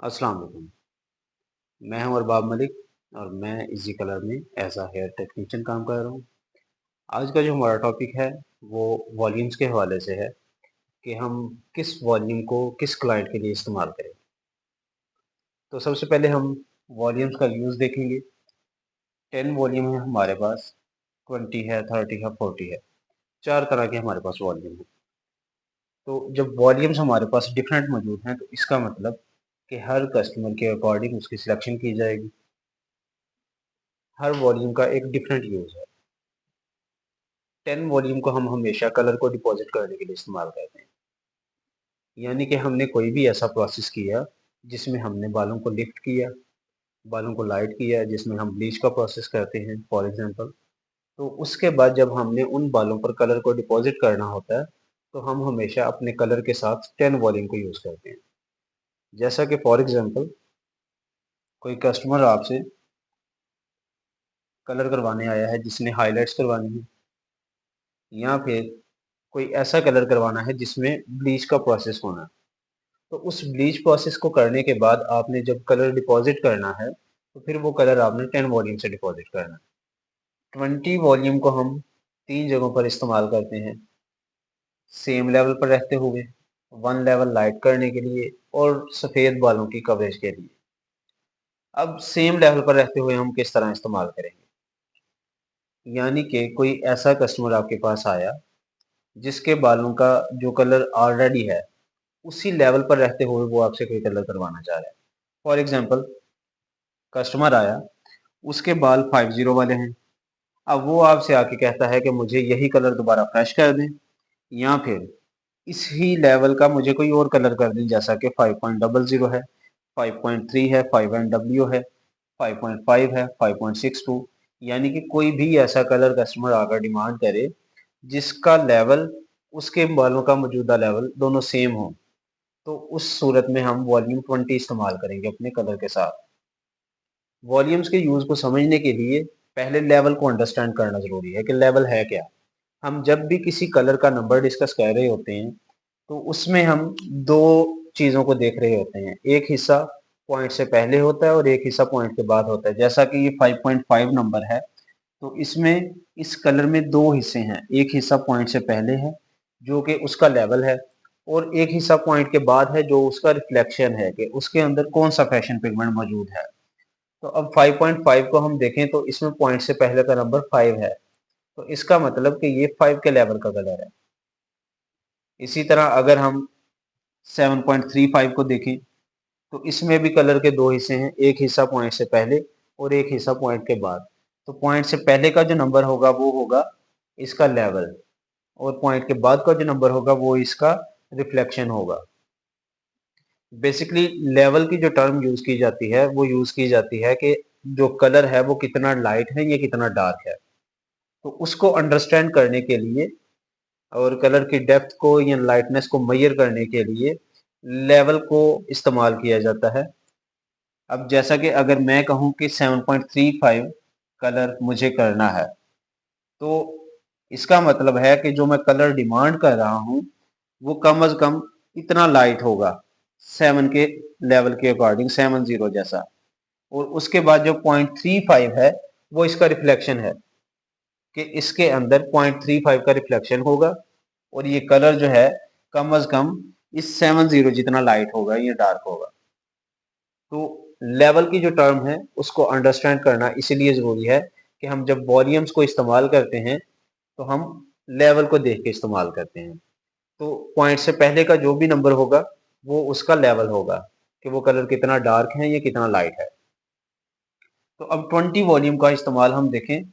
अस्सलाम वालेकुम। मैं हूं अरबाब मलिक और मैं इजी कलर में एज अ हेयर टेक्नीशियन काम कर रहा हूं। आज का जो हमारा टॉपिक है वो वॉल्यूम्स के हवाले से है कि हम किस वॉल्यूम को किस क्लाइंट के लिए इस्तेमाल करें। तो सबसे पहले हम वॉल्यूम्स का यूज़ देखेंगे। 10 वॉल्यूम है हमारे पास, 20 है, 30 है, 40 है। चार तरह के हमारे पास वॉल्यूम है। तो जब वॉल्यूम्स हमारे पास डिफरेंट मौजूद हैं तो इसका मतलब कि हर कस्टमर के अकॉर्डिंग उसकी सिलेक्शन की जाएगी। हर वॉल्यूम का एक डिफरेंट यूज़ है। 10 वॉल्यूम को हम हमेशा कलर को डिपॉजिट करने के लिए इस्तेमाल करते हैं। यानी कि हमने कोई भी ऐसा प्रोसेस किया जिसमें हमने बालों को लिफ्ट किया, बालों को लाइट किया, जिसमें हम ब्लीच का प्रोसेस करते हैं फॉर एग्जांपल। तो उसके बाद जब हमने उन बालों पर कलर को डिपॉजिट करना होता है तो हम हमेशा अपने कलर के साथ 10 वॉल्यूम को यूज़ करते हैं। जैसा कि फॉर एग्जांपल कोई कस्टमर आपसे कलर करवाने आया है जिसने हाइलाइट्स करवानी है, या फिर कोई ऐसा कलर करवाना है जिसमें ब्लीच का प्रोसेस होना है। तो उस ब्लीच प्रोसेस को करने के बाद आपने जब कलर डिपॉजिट करना है तो फिर वो कलर आपने 10 वॉल्यूम से डिपॉजिट करना है। 20 वॉल्यूम को हम तीन जगहों पर इस्तेमाल करते हैं। सेम लेवल पर रहते हुए, वन लेवल लाइट करने के लिए और सफ़ेद बालों की कवरेज के लिए। अब सेम लेवल पर रहते हुए हम किस तरह इस्तेमाल करेंगे? यानी कि कोई ऐसा कस्टमर आपके पास आया जिसके बालों का जो कलर ऑलरेडी है उसी लेवल पर रहते हुए वो आपसे कोई कलर करवाना चाह रहा है। फॉर एग्जाम्पल कस्टमर आया, उसके बाल 50 वाले हैं। अब वो आपसे आके कहता है कि मुझे यही कलर दोबारा फ्रेश कर दें, या फिर इसी लेवल का मुझे कोई और कलर कर दें, जैसा कि 5.00 है, 5.3 है, 5NW है, 5.5 है, 5.62। यानी कि कोई भी ऐसा कलर कस्टमर आकर डिमांड करे जिसका लेवल उसके बालों का मौजूदा लेवल दोनों सेम हो, तो उस सूरत में हम वॉल्यूम 20 इस्तेमाल करेंगे अपने कलर के साथ। वॉल्यूम्स के यूज़ को समझने के लिए पहले लेवल को अंडरस्टैंड करना ज़रूरी है कि लेवल है क्या। हम जब भी किसी कलर का नंबर डिस्कस कर रहे होते हैं तो उसमें हम दो चीज़ों को देख रहे होते हैं। एक हिस्सा पॉइंट से पहले होता है और एक हिस्सा पॉइंट के बाद होता है। जैसा कि ये 5.5 नंबर है तो इसमें इस कलर में दो हिस्से हैं। एक हिस्सा पॉइंट से पहले है जो कि उसका लेवल है, और एक हिस्सा पॉइंट के बाद है जो उसका रिफ्लेक्शन है कि उसके अंदर कौन सा फैशन पिगमेंट मौजूद है। तो अब 5.5 को हम देखें तो इसमें पॉइंट से पहले का नंबर 5 है, तो इसका मतलब कि ये 5 के लेवल का कलर है। इसी तरह अगर हम 7.35 को देखें तो इसमें भी कलर के दो हिस्से हैं, एक हिस्सा पॉइंट से पहले और एक हिस्सा पॉइंट के बाद। तो पॉइंट से पहले का जो नंबर होगा वो होगा इसका लेवल, और पॉइंट के बाद का जो नंबर होगा वो इसका रिफ्लेक्शन होगा। बेसिकली लेवल की जो टर्म यूज की जाती है वो यूज की जाती है कि जो कलर है वो कितना लाइट है या कितना डार्क है। तो उसको अंडरस्टैंड करने के लिए और कलर की डेप्थ को या लाइटनेस को मेजर करने के लिए लेवल को इस्तेमाल किया जाता है। अब जैसा कि अगर मैं कहूं कि 7.35 कलर मुझे करना है, तो इसका मतलब है कि जो मैं कलर डिमांड कर रहा हूं वो कम अज कम इतना लाइट होगा, 7 के लेवल के अकॉर्डिंग, 70 जैसा। और उसके बाद जो 0.35 है वो इसका रिफ्लेक्शन है कि इसके अंदर 0.35 का रिफ्लेक्शन होगा, और ये कलर जो है कम अज कम इस 70 जितना लाइट होगा या डार्क होगा। तो लेवल की जो टर्म है उसको अंडरस्टैंड करना इसीलिए ज़रूरी है कि हम जब वॉल्यूम्स को इस्तेमाल करते हैं तो हम लेवल को देख के इस्तेमाल करते हैं। तो पॉइंट से पहले का जो भी नंबर होगा वो उसका लेवल होगा कि वो कलर कितना डार्क है या कितना लाइट है। तो अब 20 वॉल्यूम का इस्तेमाल हम देखें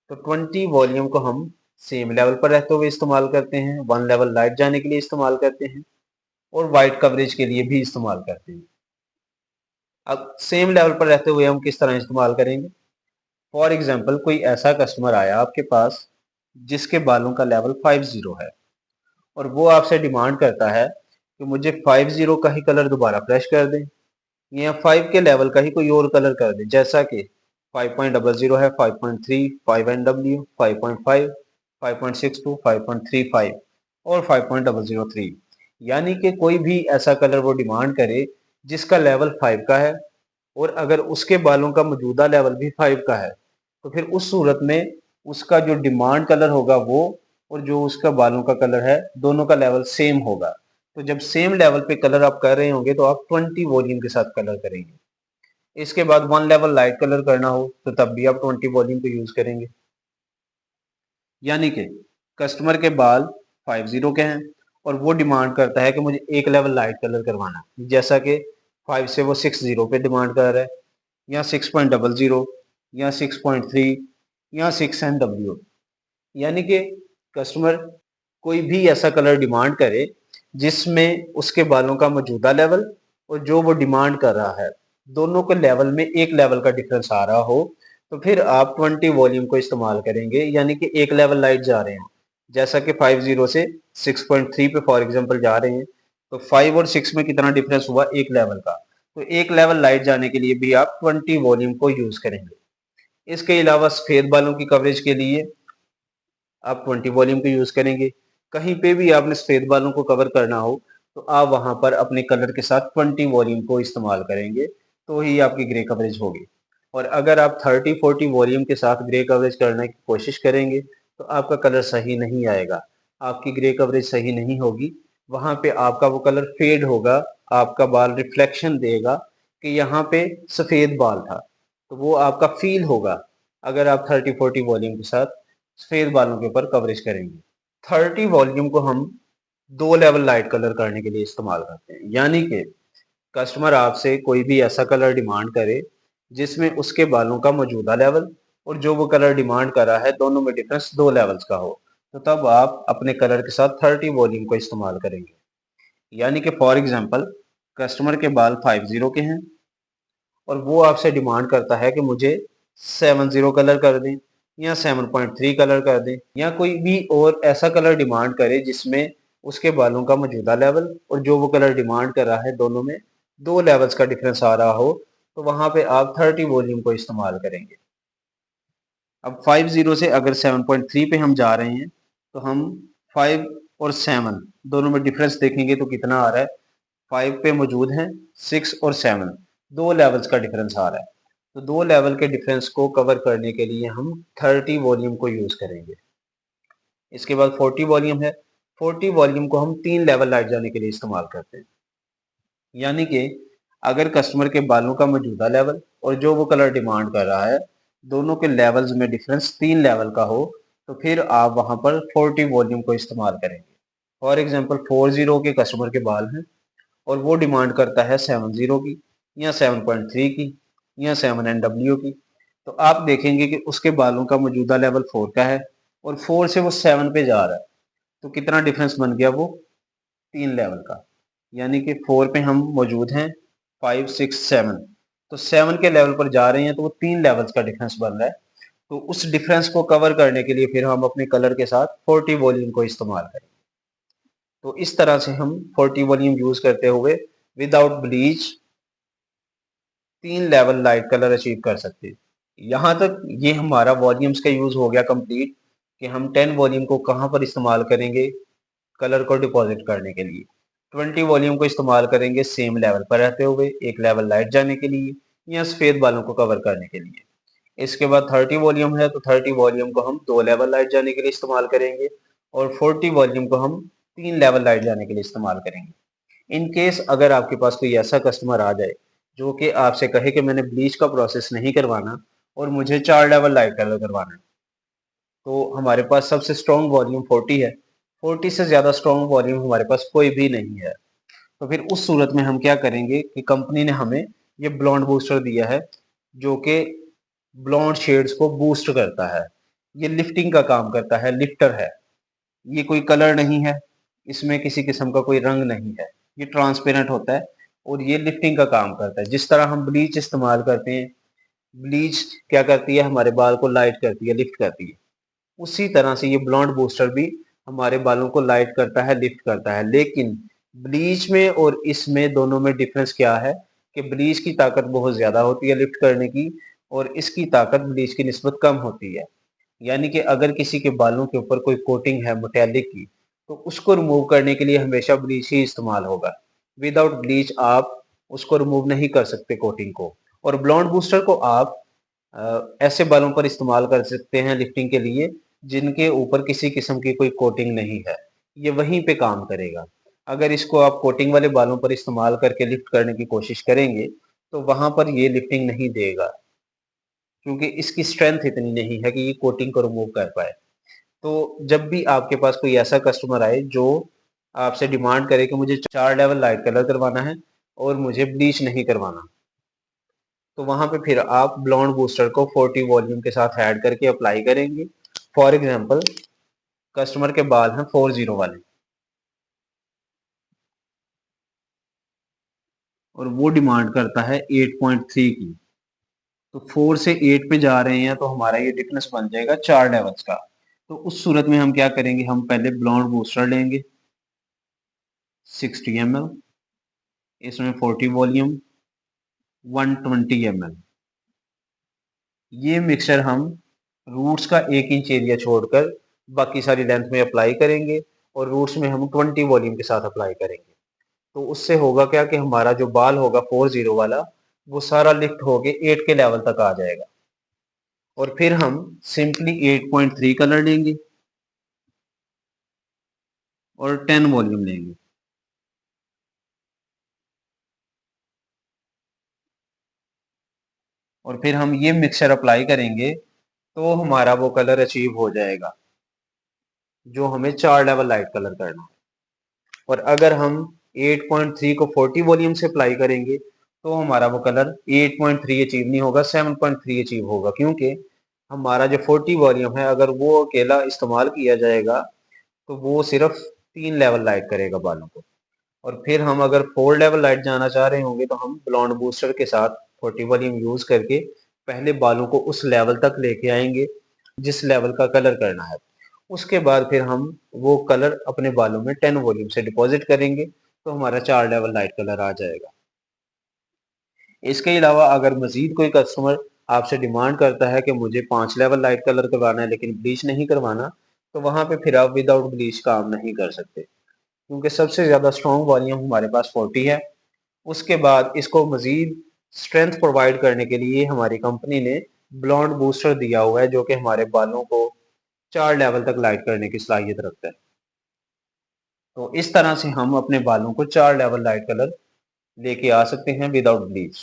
तो 20 वॉल्यूम को हम सेम लेवल पर रहते हुए इस्तेमाल करते हैं, वन लेवल लाइट जाने के लिए इस्तेमाल करते हैं और वाइट कवरेज के लिए भी इस्तेमाल करते हैं। अब सेम लेवल पर रहते हुए हम किस तरह इस्तेमाल करेंगे? फॉर एग्जाम्पल कोई ऐसा कस्टमर आया आपके पास जिसके बालों का लेवल 50 है, और वो आपसे डिमांड करता है कि मुझे 50 का ही कलर दोबारा फ्रेश कर दें, या 5 के लेवल का ही कोई और कलर कर दें, जैसा कि 5.00 है, 5.3, 5NW, 5.5, 5.62, 5.35 और 5.003। यानी कि कोई भी ऐसा कलर वो डिमांड करे जिसका लेवल 5 का है, और अगर उसके बालों का मौजूदा लेवल भी 5 का है, तो फिर उस सूरत में उसका जो डिमांड कलर होगा वो, और जो उसका बालों का कलर है, दोनों का लेवल सेम होगा। तो जब सेम लेवल पे कलर आप कर रहे होंगे तो आप 20 वॉल्यूम के साथ कलर करेंगे। इसके बाद 1 लेवल लाइट कलर करना हो तो तब भी आप 20 वॉल्यूम को यूज करेंगे। यानी कि कस्टमर के बाल 50 के हैं और वो डिमांड करता है कि मुझे एक लेवल लाइट कलर करवाना है, जैसा कि 5 से वो 60 पे डिमांड कर रहा है, या 6.00, या 6.3, या 6 NW। यानी कि कस्टमर कोई भी ऐसा कलर डिमांड करे जिसमें उसके बालों का मौजूदा लेवल और जो वो डिमांड कर रहा है, दोनों के लेवल में एक लेवल का डिफरेंस आ रहा हो, तो फिर आप 20 वॉल्यूम को इस्तेमाल करेंगे। यानी कि एक लेवल लाइट जा रहे हैं, जैसा कि 50 से 6.3 पे फॉर एग्जांपल जा रहे हैं, तो 5 और 6 में कितना डिफरेंस हुआ, एक लेवल का। तो एक लेवल लाइट जाने के लिए भी आप 20 वॉल्यूम को यूज करेंगे। इसके अलावा सफेद बालों की कवरेज के लिए आप 20 वॉल्यूम को यूज करेंगे। कहीं पे भी आपने सफेद बालों को कवर करना हो तो आप वहां पर अपने कलर के साथ 20 वॉल्यूम को इस्तेमाल करेंगे, तो ही आपकी ग्रे कवरेज होगी। और अगर आप 30-40 वॉल्यूम के साथ ग्रे कवरेज करने की कोशिश करेंगे तो आपका कलर सही नहीं आएगा, आपकी ग्रे कवरेज सही नहीं होगी। वहां पे आपका वो कलर फेड होगा, आपका बाल रिफ्लेक्शन देगा कि यहाँ पे सफेद बाल था, तो वो आपका फील होगा अगर आप 30-40 वॉल्यूम के साथ सफेद बालों के ऊपर कवरेज करेंगे। 30 वॉल्यूम को हम 2 लेवल लाइट कलर करने के लिए इस्तेमाल करते हैं। यानी कि कस्टमर आपसे कोई भी ऐसा कलर डिमांड करे जिसमें उसके बालों का मौजूदा लेवल और जो वो कलर डिमांड कर रहा है, दोनों में डिफरेंस 2 लेवल्स का हो, तो तब आप अपने कलर के साथ 30 वॉल्यूम को इस्तेमाल करेंगे। यानी कि फॉर एग्जांपल कस्टमर के बाल 50 के हैं और वो आपसे डिमांड करता है कि मुझे 70 कलर कर दें, या 7.3 कलर कर दें, या कोई भी और ऐसा कलर डिमांड करे जिसमें उसके बालों का मौजूदा लेवल और जो वो कलर डिमांड कर रहा है, दोनों में 2 लेवल्स का डिफरेंस आ रहा हो, तो वहां पे आप 30 वॉल्यूम को इस्तेमाल करेंगे। अब 50 से अगर 7.3 पे हम जा रहे हैं तो हम 5 और 7 दोनों में डिफरेंस देखेंगे तो कितना आ रहा है। 5 पे मौजूद हैं 6 और 7, 2 लेवल्स का डिफरेंस आ रहा है। तो 2 लेवल के डिफरेंस को कवर करने के लिए हम 30 वॉल्यूम को यूज करेंगे। इसके बाद 40 वॉल्यूम है। 40 वॉल्यूम को हम 3 लेवल लाइट जाने के लिए इस्तेमाल करते हैं। यानी कि अगर कस्टमर के बालों का मौजूदा लेवल और जो वो कलर डिमांड कर रहा है, दोनों के लेवल्स में डिफरेंस 3 लेवल का हो, तो फिर आप वहां पर 40 वॉल्यूम को इस्तेमाल करेंगे। फॉर एग्जांपल 40 के कस्टमर के बाल हैं और वो डिमांड करता है 70 की, या 7.3 की, या 7 NW की, तो आप देखेंगे कि उसके बालों का मौजूदा लेवल 4 का है और 4 से वो 7 पे जा रहा है, तो कितना डिफरेंस बन गया, वो 3 लेवल का। यानी कि 4 पे हम मौजूद हैं, 5, 6, 7, तो 7 के लेवल पर जा रहे हैं, तो वो 3 लेवल्स का डिफरेंस बन रहा है। तो उस डिफरेंस को कवर करने के लिए फिर हम अपने कलर के साथ 40 वॉल्यूम को इस्तेमाल करें। तो इस तरह से हम 40 वॉल्यूम यूज करते हुए without bleach 3 level light colour achieve कर सकते हैं। यहाँ तक ये हमारा वॉल्यूम्स का यूज हो गया कंप्लीट, कि हम 10 वॉल्यूम को कहाँ पर इस्तेमाल करेंगे कलर को डिपॉजिट करने के लिए। 20 वॉल्यूम को इस्तेमाल करेंगे सेम लेवल पर रहते हुए एक लेवल लाइट जाने के लिए, या सफेद बालों को कवर करने के लिए। इसके बाद 30 वॉल्यूम है, तो 30 वॉल्यूम को हम 2 लेवल लाइट जाने के लिए इस्तेमाल करेंगे, और 40 वॉल्यूम को हम 3 लेवल लाइट जाने के लिए इस्तेमाल करेंगे। इन केस अगर आपके पास कोई ऐसा कस्टमर आ जाए जो कि आपसे कहे कि मैंने ब्लीच का प्रोसेस नहीं करवाना और मुझे 4 लेवल लाइट कलर करवाना है, तो हमारे पास सबसे स्ट्रॉन्ग वॉल्यूम 40 है। 40 से ज़्यादा स्ट्रॉन्ग वॉल्यूम हमारे पास कोई भी नहीं है। तो फिर उस सूरत में हम क्या करेंगे कि कंपनी ने हमें ये ब्लॉन्ड बूस्टर दिया है, जो कि ब्लॉन्ड शेड्स को बूस्ट करता है। ये लिफ्टिंग का काम करता है, लिफ्टर है। ये कोई कलर नहीं है, इसमें किसी किस्म का कोई रंग नहीं है, ये ट्रांसपेरेंट होता है और ये लिफ्टिंग का काम करता है। जिस तरह हम ब्लीच इस्तेमाल करते हैं, ब्लीच क्या करती है, हमारे बाल को लाइट करती है, लिफ्ट करती है, उसी तरह से ये ब्लॉन्ड बूस्टर भी हमारे बालों को लाइट करता है, लिफ्ट करता है। लेकिन ब्लीच में और इसमें दोनों में डिफरेंस क्या है, कि ब्लीच की ताकत बहुत ज्यादा होती है लिफ्ट करने की, और इसकी ताकत ब्लीच की निस्बत कम होती है। यानी कि अगर किसी के बालों के ऊपर कोई कोटिंग है मेटेलिक की, तो उसको रिमूव करने के लिए हमेशा ब्लीच ही इस्तेमाल होगा। विदाउट ब्लीच आप उसको रिमूव नहीं कर सकते कोटिंग को। और ब्लॉन्ड बूस्टर को आप ऐसे बालों पर इस्तेमाल कर सकते हैं लिफ्टिंग के लिए जिनके ऊपर किसी किस्म की कोई कोटिंग नहीं है, ये वहीं पे काम करेगा। अगर इसको आप कोटिंग वाले बालों पर इस्तेमाल करके लिफ्ट करने की कोशिश करेंगे तो वहां पर ये लिफ्टिंग नहीं देगा, क्योंकि इसकी स्ट्रेंथ इतनी नहीं है कि ये कोटिंग को रिमूव कर पाए। तो जब भी आपके पास कोई ऐसा कस्टमर आए जो आपसे डिमांड करे कि मुझे 4 लेवल लाइट कलर करवाना है और मुझे ब्लीच नहीं करवाना, तो वहां पे फिर आप ब्लॉन्ड बूस्टर को 40 वॉल्यूम के साथ ऐड करके अप्लाई करेंगे। फॉर एग्जांपल, कस्टमर के बाल हैं 40 वाले और वो डिमांड करता है 8.3 की, तो 4 से 8 पे जा रहे हैं तो हमारा ये थिकनेस बन जाएगा 4 लेवल्स का। तो उस सूरत में हम क्या करेंगे, हम पहले ब्लॉन्ड बूस्टर लेंगे 60 ml, इसमें 40 वॉल्यूम 120 ml, ये मिक्सचर हम रूट्स का 1 इंच एरिया छोड़कर बाकी सारी लेंथ में अप्लाई करेंगे और रूट्स में हम 20 वॉल्यूम के साथ अप्लाई करेंगे। तो उससे होगा क्या कि हमारा जो बाल होगा 40 वाला वो सारा लिफ्ट होके 8 के लेवल तक आ जाएगा। और फिर हम सिंपली 8.3 कलर लेंगे और 10 वॉल्यूम लेंगे। और फिर हम ये मिक्सचर अप्लाई करेंगे तो हमारा वो कलर अचीव हो जाएगा जो हमें 4 लेवल लाइट कलर करना है। और अगर हम 8.3 को 40 वॉल्यूम से अप्लाई करेंगे तो हमारा वो कलर 8.3 अचीव नहीं होगा, 7.3 अचीव होगा, क्योंकि हमारा जो 40 वॉल्यूम है अगर वो अकेला इस्तेमाल किया जाएगा तो वो सिर्फ 3 लेवल लाइट करेगा बालों को। और फिर हम अगर 4 लेवल लाइट जाना चाह रहे होंगे तो हम ब्लॉन्ड बूस्टर के साथ 40 वॉल्यूम यूज करके पहले बालों को उस लेवल तक लेके आएंगे जिस लेवल का कलर करना है। उसके बाद फिर हम वो कलर अपने बालों में 10 वॉल्यूम से डिपॉजिट करेंगे तो हमारा 4 लेवल लाइट कलर आ जाएगा। इसके अलावा अगर मजीद कोई कस्टमर आपसे डिमांड करता है कि मुझे 5 लेवल लाइट कलर करवाना है लेकिन ब्लीच नहीं करवाना, तो वहां पे फिर आप विदाउट ब्लीच काम नहीं कर सकते, क्योंकि सबसे ज्यादा स्ट्रॉन्ग वॉल्यूम हमारे पास 40 है। उसके बाद इसको मजीद स्ट्रेंथ प्रोवाइड करने के लिए हमारी कंपनी ने ब्लॉन्ड बूस्टर दिया हुआ है जो कि हमारे बालों को 4 लेवल तक लाइट करने की सलाहियत रखता है। तो इस तरह से हम अपने बालों को 4 लेवल लाइट कलर लेके आ सकते हैं विदाउट ब्लीच।